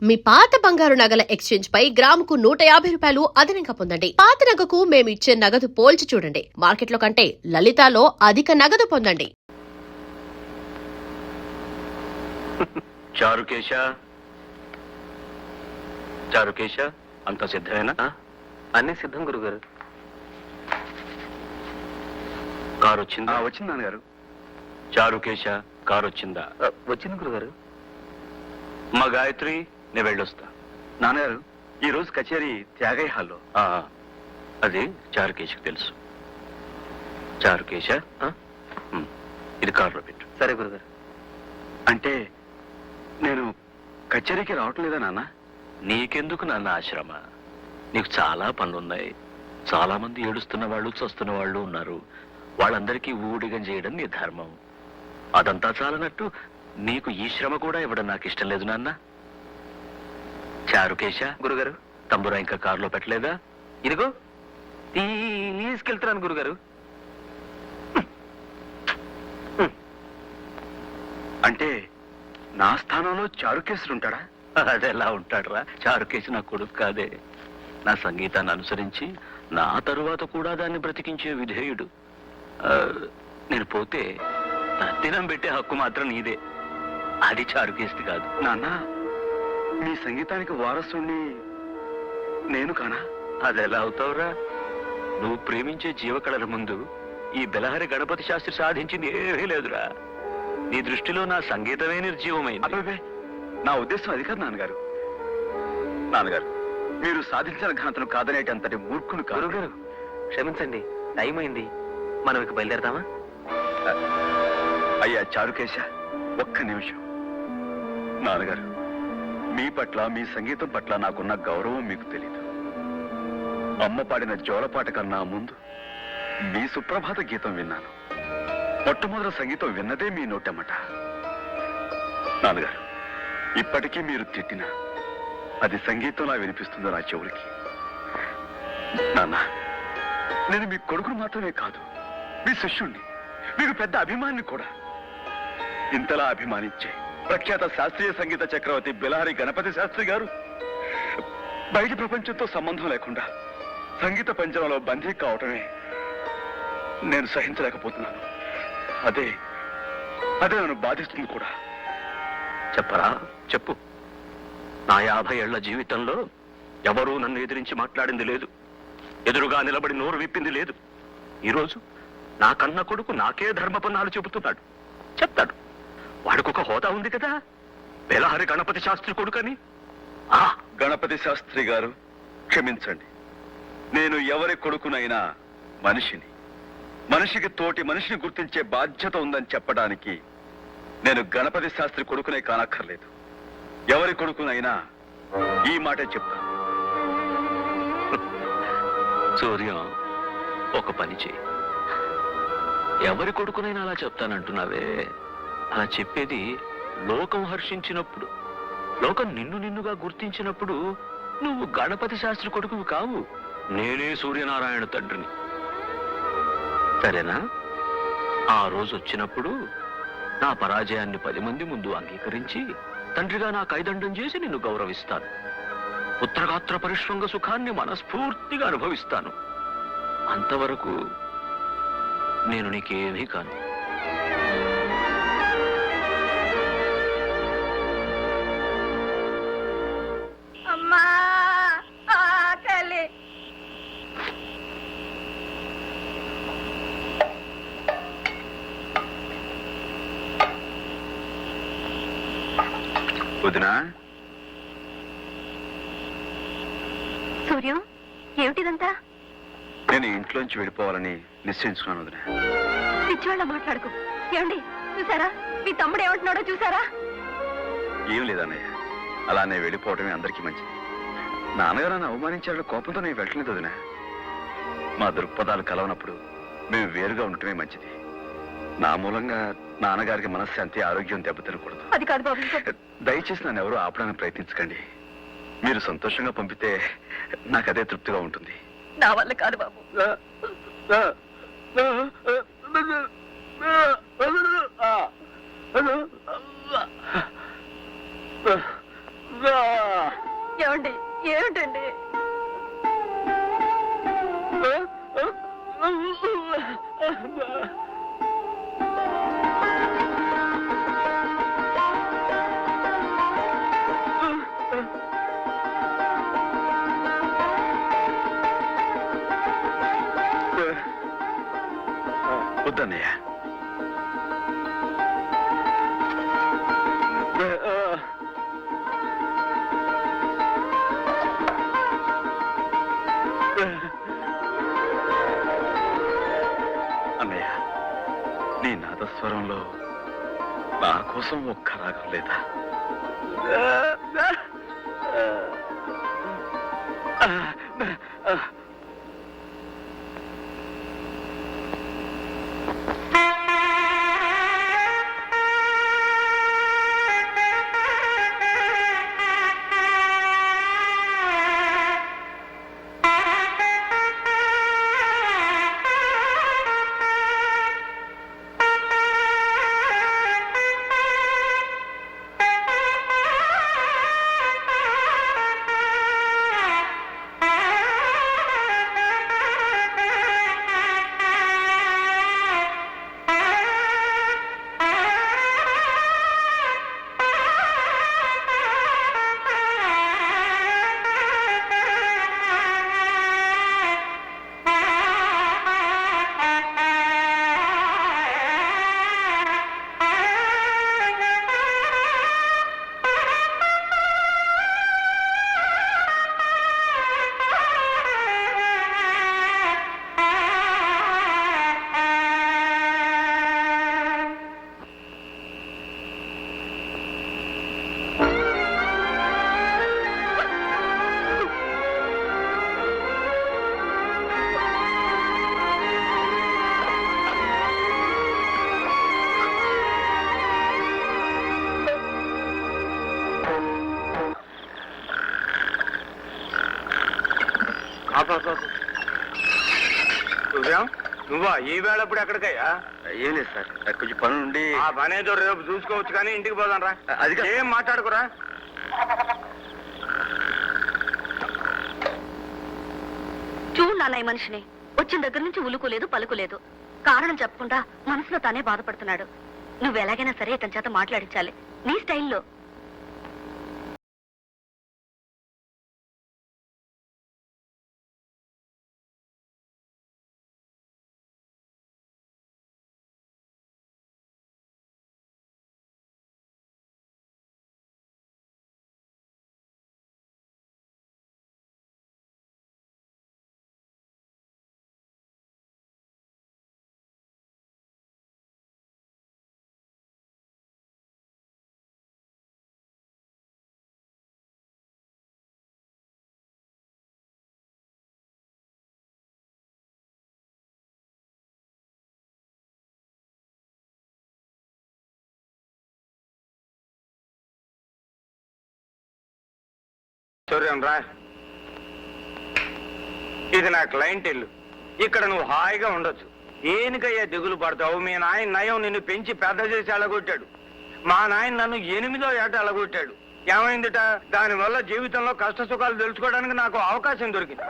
మీ పాత బంగారు నగల ఎక్స్చేంజ్ పై గ్రాముకు 150 రూపాయలు అదనంగా పొందండి. పాత నగకు మేము ఇచ్చే నగదు పోల్చి చూడండి. మార్కెట్లో కంటే లలితాలో అధిక నగదు పొందండి. చారుకేశ అంత సిద్ధమేనా? అన్ని సిద్ధం గురుగారు. కారు వచ్చిందా? వచ్చింది నాన్నగారు. చారుకేశ కారు వచ్చిందా? వచ్చింది గురుగారు. మా గాయత్రి నేను వెళ్ళొస్తా. నాన్నగారు ఈ రోజు కచేరీ త్యాగయ్య హాల్లో. అది చారుకేశకు తెలుసు. చారుకేశ ఇది కారులో పెట్టు. సరే గురుగారు. అంటే నేను కచేరీకి రావటం లేదా నాన్న? నీకెందుకు నాన్న ఆశ్రమ? నీకు చాలా పనులున్నాయి. చాలా మంది ఏడుస్తున్న వాళ్ళు చస్తున్న వాళ్ళు ఉన్నారు. వాళ్ళందరికీ ఊడిగం చేయడం నీ ధర్మం. అదంతా చాలనట్టు నీకు ఈ శ్రమ కూడా ఇవ్వడం నాకు ఇష్టం లేదు నాన్న. చారుకేశ గురుగారు, తంబురా ఇంకా కారులో పెట్టలేదా? ఇదిగో తీసుకెళ్తున్నాను గురుగారు. అంటే నా స్థానంలో చారుకేశుడు ఉంటాడా? అదెలా ఉంటాడురా? చారుకేశ నా కొడుకు కాదే. నా సంగీతాన్ని అనుసరించి నా తరువాత కూడా దాన్ని బ్రతికించే విధేయుడు. నేను పోతే తద్దినం పెట్టే హక్కు మాత్రం నీదే. అది చారుకేశది కాదు. నాన్న, మీ సంగీతానికి వారసుని నేను కానా? అదెలా అవుతావురా? నువ్వు ప్రేమించే జీవకళల ముందు ఈ బెలహరి గణపతి శాస్త్రి సాధించింది ఏమీ లేదురా. నీ దృష్టిలో నా సంగీతమే నిర్జీవమైంది. అబ్బే, నా ఉద్దేశం అది కాదు నాన్నగారు. నాన్నగారు, మీరు సాధించిన ఘనతను కాదనేటంతటి మూర్ఖును కాదు. గురుగారు క్షమించండి, టైం అయింది. మనం ఇక బయలుదేరదామా? అయ్యా చారుకేశ, ఒక్క నిమిషం. నాన్నగారు, మీ పట్ల మీ సంగీతం పట్ల నాకున్న గౌరవం మీకు తెలీదు. అమ్మ పాడిన జోలపాట కన్నా ముందు మీ సుప్రభాత గీతం విన్నాను. మొట్టమొదటి సంగీతం విన్నదే మీ నోటమ్మట. నాన్నగారు, ఇప్పటికీ మీరు తిట్టినా అది సంగీతంలా వినిపిస్తుందో నా చెవులకి. నాన్న, నేను మీ కొడుకును మాత్రమే కాదు, మీ శిష్యుణ్ణి, మీకు పెద్ద అభిమాని కూడా. ఇంతలా అభిమానించే ప్రఖ్యాత శాస్త్రీయ సంగీత చక్రవర్తి బెలహరి గణపతి శాస్త్రి గారు బయటి ప్రపంచంతో సంబంధం లేకుండా సంగీత పంజరంలో బందీ కావటమే నేను సహించలేకపోతున్నాను. అదే నన్ను బాధిస్తుంది కూడా. చెప్పరా, చెప్పు. నా 50 ఏళ్ల జీవితంలో ఎవరూ నన్ను ఎదిరించి మాట్లాడింది లేదు. ఎదురుగా నిలబడి నోరు విప్పింది లేదు. ఈరోజు నా కన్న కొడుకు నాకే ధర్మపన్నాలు చెబుతున్నాడు. చెప్తాడు. వాడికొక హోదా ఉంది కదా, బెలహరి గణపతి శాస్త్రి కొడుకని. గణపతి శాస్త్రి గారు, క్షమించండి. నేను ఎవరి కొడుకునైనా మనిషిని, మనిషికి తోటి మనిషిని గుర్తించే బాధ్యత ఉందని చెప్పడానికి నేను గణపతి శాస్త్రి కొడుకునే కానక్కర్లేదు. ఎవరి కొడుకునైనా ఈ మాటే చెప్తాను. సూర్యం, ఒక పని చేయి. ఎవరి కొడుకునైనా అలా చెప్తానంటున్నావే, అలా చెప్పేది లోకం హర్షించినప్పుడు, లోకం నిన్నుగా గుర్తించినప్పుడు నువ్వు గణపతి శాస్త్రి కొడుకువి కావు. నేనే సూర్యనారాయణ తండ్రిని. సరేనా? ఆ రోజు వచ్చినప్పుడు నా పరాజయాన్ని 10 మంది ముందు అంగీకరించి తండ్రిగా నా కైదండం చేసి నిన్ను గౌరవిస్తాను. పుత్రగాత్ర పరిశ్రంగ సుఖాన్ని మనస్ఫూర్తిగా అనుభవిస్తాను. అంతవరకు నేను నీకేమీ కాను. అమ్మా ఆకలి. వదినా, సూర్యం, ఏమిటిదంతా? నేను ఇంట్లోంచి వెళ్ళిపోవాలని నిశ్చయించుకున్నాను వదినా. పిచ్చివాళ్ళ మాట్లాడుకో. ఏమండి, చూసారా మీ తమ్ముడు ఏమంటున్నాడో చూసారా? ఏం లేదన్నయ్య, అలానే వెళ్ళిపోవడమే అందరికీ మంచిది. నాన్నగారు నన్ను అవమానించాలని కోపంతో నేను వెళ్ళలేదు వదినా. మా దృక్పథాలు కలవనప్పుడు మేము వేరుగా ఉండటమే మంచిది. నా మూలంగా నాన్నగారికి మనశ్శాంతి, ఆరోగ్యం దెబ్బతినకూడదు. అది కాదు బాబు. దయచేసి నన్ను ఎవరూ ఆపడానికి ప్రయత్నించకండి. మీరు సంతోషంగా పంపితే నాకు అదే తృప్తిగా ఉంటుంది. నా వల్ల కాదు బాబు. ఏమండి ఏమిటండి వద్దన్నయ్య. అన్నయ్య, నీ నాదస్వరంలో నా కోసం ఒక్క రాగం లేదా? నువ్వా ఈ వేళ ఇప్పుడు ఎక్కడికయ్యా? ఏం లేదు సార్, కొంచెం పని ఉండి. ఆ పనేదో రేపు చూసుకోవచ్చు కానీ ఇంటికి పోదాం రా. అది ఏం మాట్లాడుకురా. చూడు నాన్న, ఈ మనిషిని వచ్చిన దగ్గర నుంచి ఉలుకోలేదు పలుకులేదు. కారణం చెప్పకుండా మనసులో తానే బాధపడుతున్నాడు. నువ్వు ఎలాగైనా సరే ఇతని చేత మాట్లాడించాలి, నీ స్టైల్లో. సూర్యం రా, ఇది నా క్లయింట్ ఇల్లు. ఇక్కడ నువ్వు హాయిగా ఉండొచ్చు. ఏనికయ్యా దిగులు పడతావు? మీ నాయన నయం నిన్ను పెంచి పెద్ద చేసి అలగొట్టాడు. మా నాయన నన్ను 8వ ఏట అలగొట్టాడు. ఏమైందిట? దానివల్ల జీవితంలో కష్ట సుఖాలు తెలుసుకోవడానికి నాకు అవకాశం దొరికింది.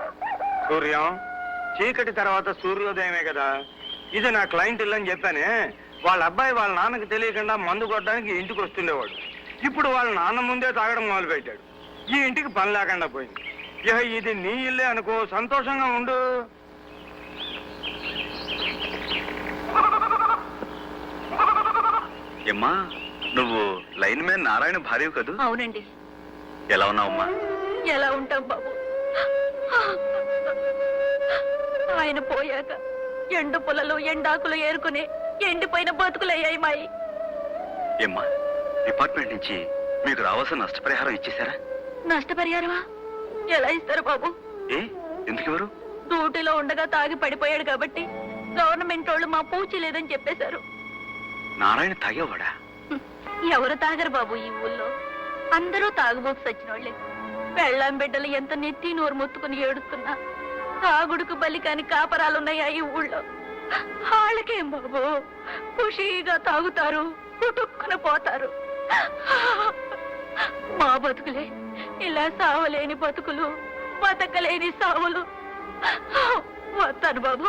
సూర్యం, చీకటి తర్వాత సూర్యోదయమే కదా. ఇది నా క్లయింట్ ఇల్లు అని చెప్పానే. వాళ్ళ అబ్బాయి వాళ్ళ నాన్నకి తెలియకుండా మందు కొట్టడానికి ఇంటికి వస్తుండేవాడు. ఇప్పుడు వాళ్ళ నాన్న ముందే తాగడం మొదలుపెట్టాడు. ఈ ఇంటికి పని లేకుండా పోయింది. ఇక ఇది నీ ఇల్లే అనుకో, సంతోషంగా ఉండు. ఏమ్మా, నువ్వు లైన్ మ్యాన్ నారాయణ భార్యవు కదూ? అవునండి. ఎలా ఉన్నావమ్మా? ఎలా ఉంటాం బాబు? ఆయన పోయాక ఎండు పొలలు ఎండాకులు ఏరుకుని ఎండిపోయిన బతుకులయ్యాయి మాయి. ఏమ్మా, డిపార్ట్మెంట్ నుంచి మీకు రావాల్సిన నష్టపరిహారం ఇచ్చేశారా? నష్టపరిహారమా? ఎలా ఇస్తారు బాబు? ఏ, ఎందుకెవరు? డ్యూటీలో ఉండగా తాగి పడిపోయాడు కాబట్టి గవర్నమెంట్ వాళ్ళు మా పూచి లేదని చెప్పేశారు. నారాయణ తాగేవాడా? ఎవరు తాగరు బాబు ఈ ఊళ్ళో. అందరూ తాగుబోతు సచ్చినోళ్లే. పెళ్ళాం బిడ్డలు ఎంత నెత్తి నోరు మొత్తుకుని ఏడుస్తున్నా తాగుడుకు బలి కాని కాపరాలున్నాయా ఈ ఊళ్ళో? వాళ్ళకేం బాబు, ఖుషీగా తాగుతారు, కుటుక్కున పోతారు. మా బతుకులే ఇలా సావలేని బతుకులు, బతకలేని సావులు. వస్తాను బాబు.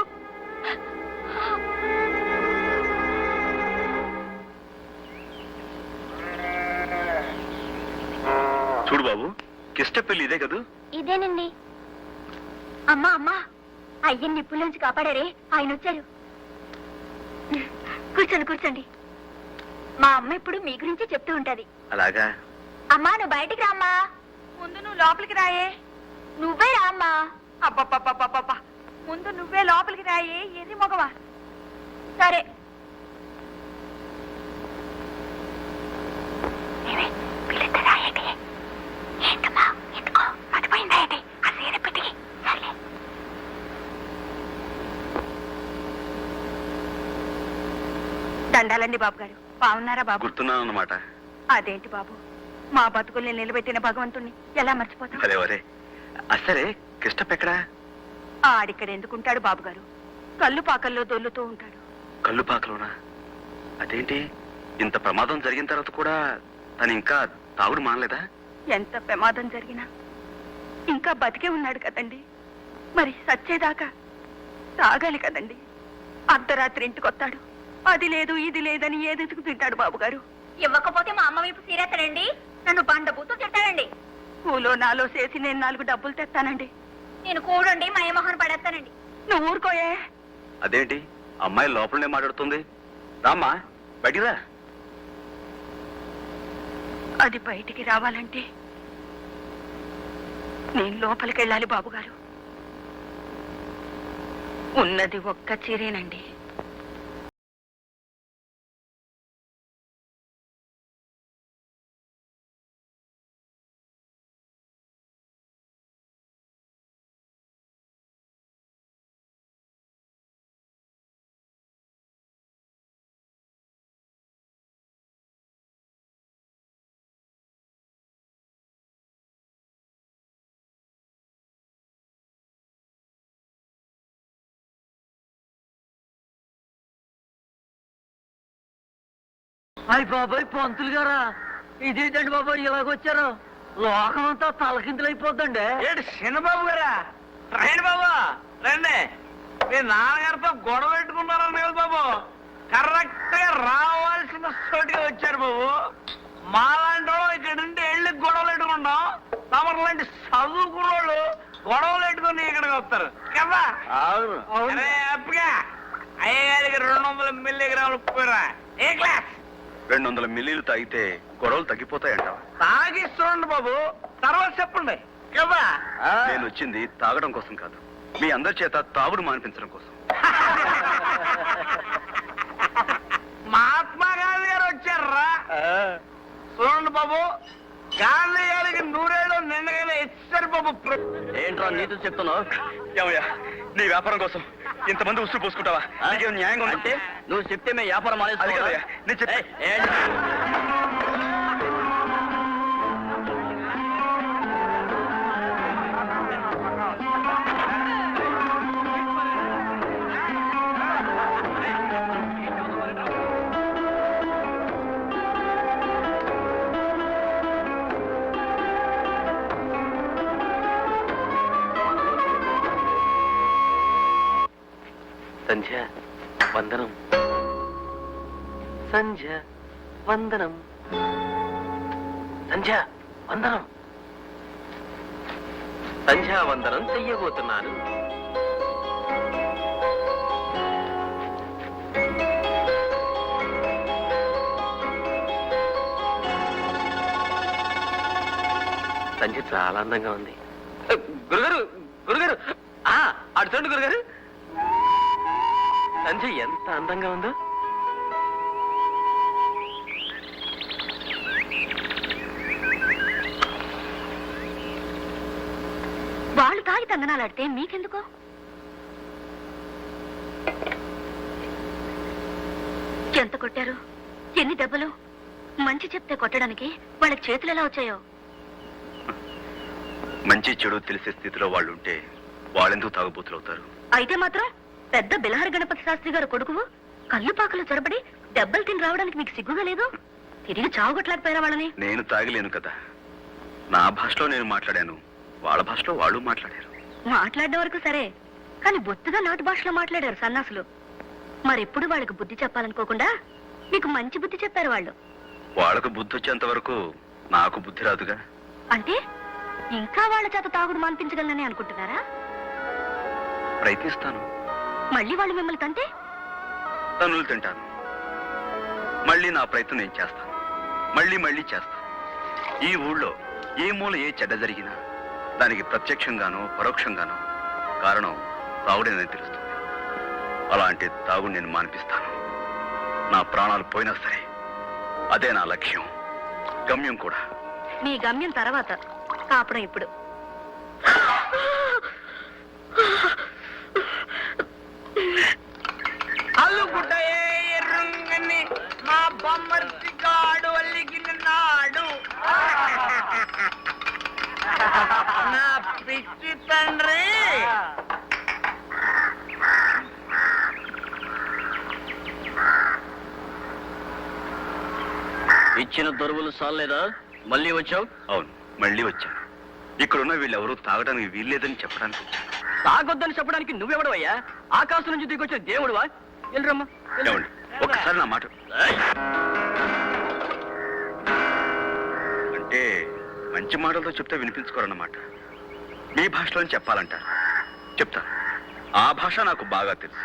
చూడు బాబు, కిష్ట పెళ్లి ఇదే కదూ? ఇదేనండి. అమ్మా అమ్మా, అయ్యని నిప్పుల్లోంచి కాపాడారే, ఆయన వచ్చారు. కూర్చోండి కూర్చోండి. మా అమ్మ ఇప్పుడు మీ గురించి చెప్తూ ఉంటది. అలాగా? అమ్మా నువ్వు బయటికి రామ్మా. ముందు నువ్వు లోపలికి రాయే. నువ్వే రామ్మా. అబ్బబ్బబ్బబ్బబ్బ, ముందు నువ్వే లోపలికి రాయే, ఎర్రి మగవా. సరే. దండాలండి బాబు గారు. బాగున్నారా బాబు? గుర్తున్నాను అన్నమాట. అదేంటి బాబు, మా బతుకుల్ని నిలబెట్టిన భగవంతుణ్ణి ఎలా మర్చిపోతాం? అదే వరే. అసలే కిష్టప్ ఎక్కడా? ఆడిక్కడ ఎందుకుంటాడు బాబు గారు, కళ్ళు పాకల్లో దొల్లుతూ ఉంటాడు. కళ్ళు పాకలోనా? అదేంటి, ఇంత ప్రమాదం జరిగిన తర్వాత కూడా తను ఇంకా తాగుడు మానలేదా? ఎంత ప్రమాదం జరిగినా ఇంకా బతికే ఉన్నాడు కదండి. మరి సచ్చేదాకా తాగాలి కదండి. అర్ధరాత్రి ఇంటికొస్తాడు, అది లేదు ఇది లేదని ఏదెతుకు తింటాడు బాబు గారు. ఇవ్వకపోతే మా అమ్మ వైపు సీరేస్తాడండి, నన్ను బండ బూతు తింటాడండి. కూలో నాలో చేసి నేను 4 డబ్బులు తెస్తానండి. నేను కూడండి మా మొహన్ పడేస్తానండి. నువ్వు ఊరుకోయే. అదేంటి, అమ్మాయి లోపలనే మాట్లాడుతుంది. రామ్మా, బయటికి రా. అది బయటికి రావాలంటే నేను లోపలికి వెళ్ళాలి బాబు గారు. ఉన్నది ఒక్క చీరేనండి. అయ్యి బాబాయ్, పంతులు గారా, ఇదేంటండి బాబాయ్ ఇలాగొచ్చారు? లోకమంతా తలకిందులు అయిపోద్దండి. ఏంటి చిన్నబాబు గారా? రండి బాబు రండి. మీ నాన్నగారితో గొడవ పెట్టుకున్నారని కదా బాబు, కరెక్ట్ గా రావాల్సిన చోటుగా వచ్చారు బాబు. మాలాంటి వాళ్ళు ఇక్కడ నుండి వెళ్ళి గొడవలు పెట్టుకుంటాం, తమరు లాంటి చదువుకున్న వాళ్ళు గొడవలు పెట్టుకుని ఇక్కడికి వస్తారు కదా. అరే అప్పగా అయ్యగారికి 200 మిల్లీగ్రాములు పోయిరా. ఏ క్లాస్? 200 మిల్లీలు తాగితే గొడవలు తగ్గిపోతాయంటావా? తాగిస్తుండండి బాబు, తర్వాత చెప్పండి కదా. నేను వచ్చింది తాగడం కోసం కాదు, మీ అందరి చేత తాగుడు మానిపించడం కోసం. మహాత్మా గాంధీ గారు వచ్చారా? చూడండి బాబు, గాంధీ గారికి 100 ఏళ్ళు నిండగానే ఇచ్చారు బాబు. ఏంట్రా నీతులు చెప్తున్నావు? ఏమయ్యా, నీ వ్యాపారం కోసం ఇంతమంది ఉసురు పోసుకుంటావా? నీకేం న్యాయంగా ఉందంటే నువ్వు చెప్తే మేము వ్యాపారం అది కదయ్యా, నేను చెప్పే. సంధ్య వందనం, సంధ్య వందనం, సంధ్య వందనం, సంధ్యా వందనం చెయ్యబోతున్నాను. సంధ్య చాలా అందంగా ఉంది. గురుగారు గురుగారు, అటు చూడండి గురుగారు, సంధ్య ఎంత అందంగా ఉందో. వాళ్ళు తాగి తందనాలాడితే మీకెందుకో? ఎంత కొట్టారు? ఎన్ని దెబ్బలు? మంచి చెప్తే కొట్టడానికి వాళ్ళ చేతులు ఎలా వచ్చాయో? మంచి చెడు తెలిసే స్థితిలో వాళ్ళు ఉంటే వాళ్ళెందుకు తాగుబోతులవుతారు? అయితే మాత్రం పెద్ద బిలహరి గణపతి శాస్త్రి గారు కొడుకువు కళ్ళు పాకలు చొరబడి దెబ్బలు తిని రావడానికి మీకు సిగ్గుగా లేదు? తిరిగి చావుగొట్టలేకపోయినా వాళ్ళని? నేను తాగలేను కదా. నా భాషలో నేను మాట్లాడాను, వాళ్ళ భాషలో వాళ్ళు మాట్లాడారు. మాట్లాడడం వరకు సరే, కానీ బొత్తుగా నాటు భాషలో మాట్లాడారు సన్నాసులు. మరెప్పుడు వాళ్ళకి బుద్ధి చెప్పాలనుకోకుండా నీకు మంచి బుద్ధి చెప్పారు వాళ్ళు. వాళ్ళకు బుద్ధి వచ్చేంత వరకు నాకు బుద్ధి రాదుగా. అంటే ఇంకా వాళ్ళ చేత తాగుడు మాన్పించగలనని అనుకుంటున్నారా? ప్రయత్నిస్తాను. మళ్ళీ వాళ్ళు మిమ్మల్ని తంటే? తనులు తింటాను. మళ్ళీ నా ప్రయత్నం నేను చేస్తాను. మళ్ళీ చేస్తాను. ఈ ఊళ్ళో ఏ మూల ఏ చెడ్డ జరిగినా దానికి ప్రత్యక్షంగానో పరోక్షంగానో కారణం తాగుడేనని తెలుస్తుంది. అలాంటి తాగుడు నేను మాన్పిస్తాను. నా ప్రాణాలు పోయినా సరే అదే నా లక్ష్యం, గమ్యం కూడా. మీ గమ్యం తర్వాత, కాపడం ఇప్పుడు. అల్లుగుడ్డయే ఎర్రంగని మా బొమ్మర్తి కాడు అల్లిగిన నాడు నా పిచ్చి తండ్రి. ఇచ్చిన దొరువులు సాలేదా? మళ్ళీ వచ్చావు? అవును, మళ్ళీ వచ్చాను. ఇక్కడున్న వీళ్ళెవరూ తాగడానికి వీల్లేదని చెప్పడానికి వచ్చాను. తాగొద్దని చెప్పడానికి నువ్వెవడవయ్యా? ఆకాశం నుంచి దిగొచ్చిన దేవుడువా? వెళ్ళరమ్మా. ఏమండి, ఒక్కసారి నా మాట. అంటే మంచి మాటలతో చెప్తే వినిపించుకోరన్నమాట. మీ భాషలో చెప్పాలంటారు. చెప్తాను. ఆ భాష నాకు బాగా తెలుసు.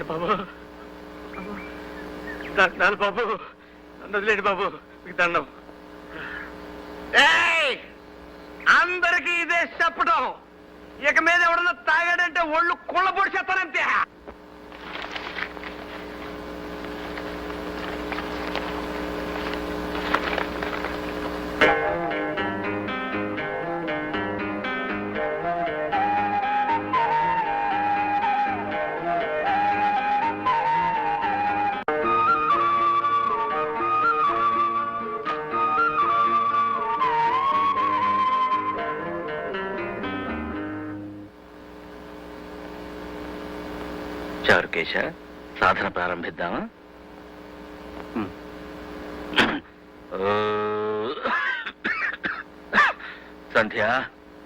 బాబు, దండాలు బాబు, వదిలేండి బాబు, మీకు దండం. అందరికి ఇదే చెప్పడం. ఇక మీద ఎవడన్నా తాగాడంటే ఒళ్ళు కుళ్ళ పొడి చెప్తానంతే. చారుకేశ, సాధన ప్రారంభిద్దామా? సంధ్య,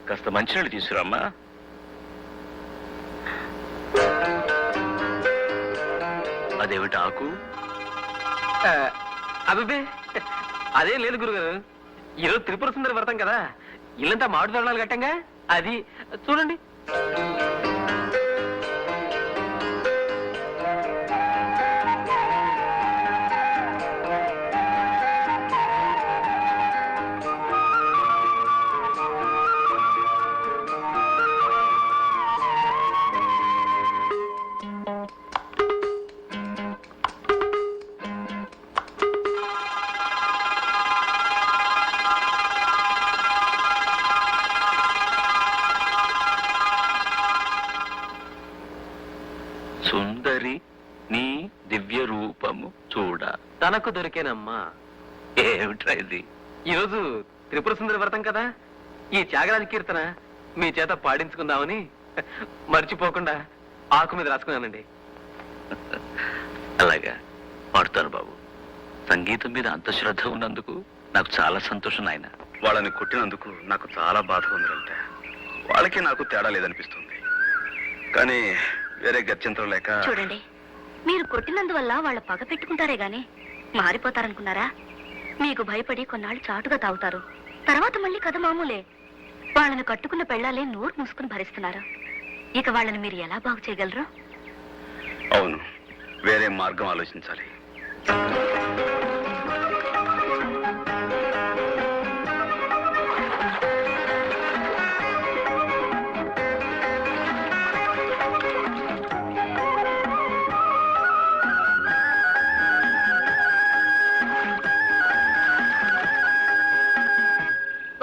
కాస్త మంచినీళ్ళు తీసుకురామ్మా. అదేమిటి ఆకు? అబ్బే, అదేం లేదు గురుగారు. ఈరోజు త్రిపుర సుందరి వ్రతం కదా, ఇల్లంతా మామిడి తోరణాలు కట్టంగా. అది చూడండి. సుందరి నీ దివ్య రూపము చూడ. తనకు దొరికేనమ్మా. ఏమిట్రా ఇది? ఈరోజు త్రిపుర సుందరి వ్రతం కదా, ఈ త్యాగరాజ కీర్తన మీ చేత పాడించుకుందామని మర్చిపోకుండా ఆకు మీద రాసుకున్నానండి. అలాగా, పాడుతాను బాబు. సంగీతం మీద అంత శ్రద్ధ ఉన్నందుకు నాకు చాలా సంతోషం నాయన. వాళ్ళని కొట్టినందుకు నాకు చాలా బాధగా ఉందంటే వాళ్ళకి నాకు తేడా లేదనిపిస్తుంది. కానీ వేరే గత్యంతరం లేక చూడండి, మీరు కొట్టినందువల్ల వాళ్ళ పగ పెట్టుకుంటారే గాని మారిపోతారనుకున్నారా? మీకు భయపడి కొన్నాళ్ళు చాటుగా తాగుతారు, తర్వాత మళ్ళీ కథ మామూలే. వాళ్ళని కట్టుకున్న పెళ్ళాలే నోరు మూసుకుని భరిస్తున్నారు. ఇక వాళ్ళని మీరు ఎలా బాగు చేయగలరు? అవును, వేరే మార్గం ఆలోచించాలి.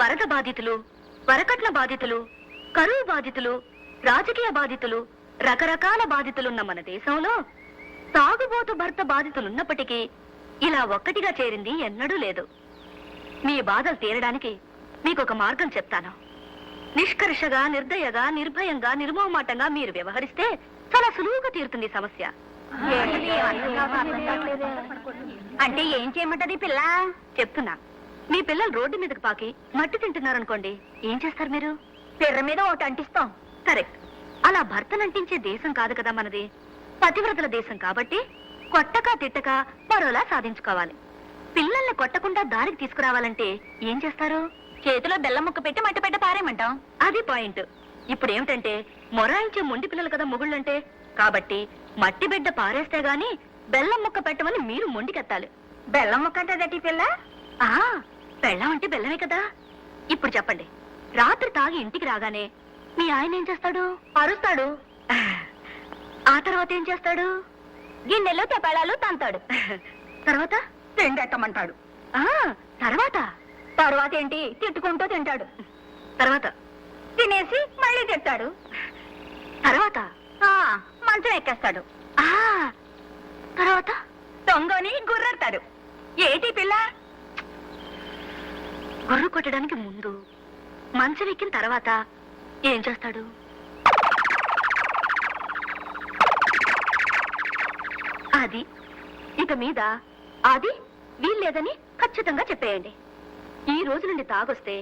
వరద బాధితులు, వరకట్న బాధితులు, కరువు బాధితులు, రాజకీయ బాధితులు, రకరకాల బాధితులున్న మన దేశంలో తాగుబోతు భర్త బాధితులున్నప్పటికీ ఇలా ఒక్కటిగా చేరింది ఎన్నడూ లేదు. మీ బాధలు తీరడానికి మీకొక మార్గం చెప్తాను. నిష్కర్షగా, నిర్దయగా, నిర్భయంగా, నిర్మోహమాటంగా మీరు వ్యవహరిస్తే చాలా సులువుగా తీరుతుంది సమస్య. అంటే ఏం చేయమంటది పిల్ల? చెప్తున్నా. మీ పిల్లలు రోడ్డు మీదకి పాకి మట్టి తింటున్నారనుకోండి, ఏం చేస్తారు మీరు? పిర్ర మీద ఒకటి అంటిస్తాం. కరెక్ట్. అలా భర్తనంటించే దేశం కాదు కదా మనది, పతివ్రతల దేశం కాబట్టి కొట్టక తిట్టక మరోలా సాధించుకోవాలి. పిల్లల్ని కొట్టకుండా దారికి తీసుకురావాలంటే ఏం చేస్తారు? చేతిలో బెల్లం ముక్క పెట్టి మట్టి పెట్ట పారేయమంటాం. అది పాయింట్. ఇప్పుడు ఏమిటంటే మొరాయించే మొండి పిల్లలు కదా మొగుళ్ళంటే, కాబట్టి మట్టి బిడ్డ పారేస్తే గాని బెల్లం ముక్క పెట్టమని మీరు మొండికెత్తాలి. బెల్లం ముక్క అంటే పిల్ల? బెల్లం అంటే బెల్లమే కదా. ఇప్పుడు చెప్పండి, రాత్రి తాగి ఇంటికి రాగానే మీ ఆయన ఏం చేస్తాడు? అరుస్తాడు. ఆ తర్వాత ఏం చేస్తాడు? గిన్నెలు తెపళాలు తంతాడు. తర్వాత తిండెట్టమంటాడు. తర్వాత తర్వాత ఏంటి? తిట్టుకుంటూ తింటాడు. తర్వాత తినేసి మళ్ళీ తింటాడు. తర్వాత మంచం ఎక్కేస్తాడు. తర్వాత దొంగని గుర్రెడతాడు. ఏటి పిల్ల? గుర్రు కొట్టడానికి ముందు, మంచం ఎక్కిన తర్వాత ఏం చేస్తాడు? అది ఇక మీద అది వీల్లేదని ఖచ్చితంగా చెప్పేయండి. ఈ రోజు నుండి తాగొస్తే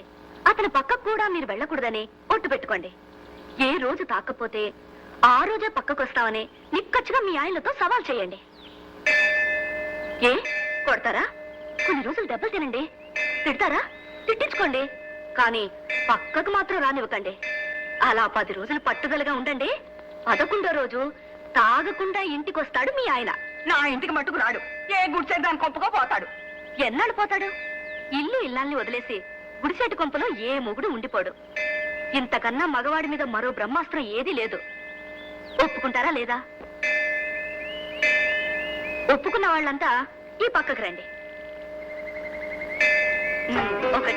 అతని పక్కకు కూడా మీరు వెళ్ళకూడదని ఒట్టు పెట్టుకోండి. ఏ రోజు తాకపోతే ఆ రోజే పక్కకొస్తామని నిక్కచ్చిగా మీ ఆయనతో సవాల్ చేయండి. ఏ కొడతారా? కొన్ని రోజులు దెబ్బలు తినండి. తిడతారా? తిట్టించుకోండి. కానీ పక్కకు మాత్రం రానివ్వకండి. అలా 10 రోజులు పట్టుదలగా ఉండండి. 11వ రోజు తాగకుండా ఇంటికొస్తాడు మీ ఆయన. నా ఇంటికి మట్టుకు రాడు. ఏ గుడిసె దాని కొంపకో పోతాడు. ఎన్నాళ్ళు పోతాడు? ఇల్లు ఇల్లాల్ని వదిలేసి గుడిసెట్టు కొంపలో ఏ మొగుడు ఉండిపోడు. ఇంతకన్నా మగవాడి మీద మరో బ్రహ్మాస్త్రం ఏదీ లేదు. ఒప్పుకుంటారా లేదా? ఒప్పుకున్న వాళ్ళంతా ఈ పక్కకు రండి. 1